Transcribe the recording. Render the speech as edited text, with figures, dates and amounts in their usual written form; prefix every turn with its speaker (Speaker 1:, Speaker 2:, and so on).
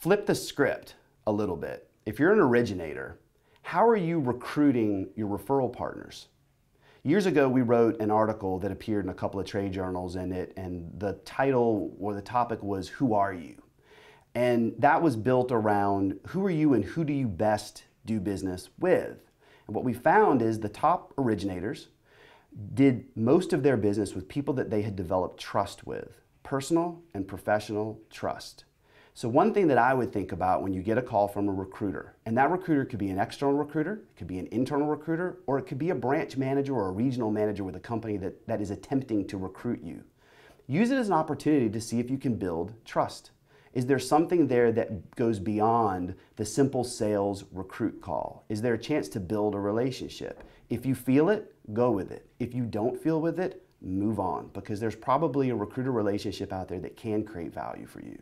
Speaker 1: Flip the script a little bit. If you're an originator, how are you recruiting your referral partners? Years ago, we wrote an article that appeared in a couple of trade journals and the title or the topic was, "Who are you?" And that was built around who are you and who do you best do business with? And what we found is the top originators did most of their business with people that they had developed trust with, personal and professional trust. So one thing that I would think about when you get a call from a recruiter, and that recruiter could be an external recruiter, it could be an internal recruiter, or it could be a branch manager or a regional manager with a company that is attempting to recruit you. Use it as an opportunity to see if you can build trust. Is there something there that goes beyond the simple sales recruit call? Is there a chance to build a relationship? If you feel it, go with it. If you don't feel with it, move on, because there's probably a recruiter relationship out there that can create value for you.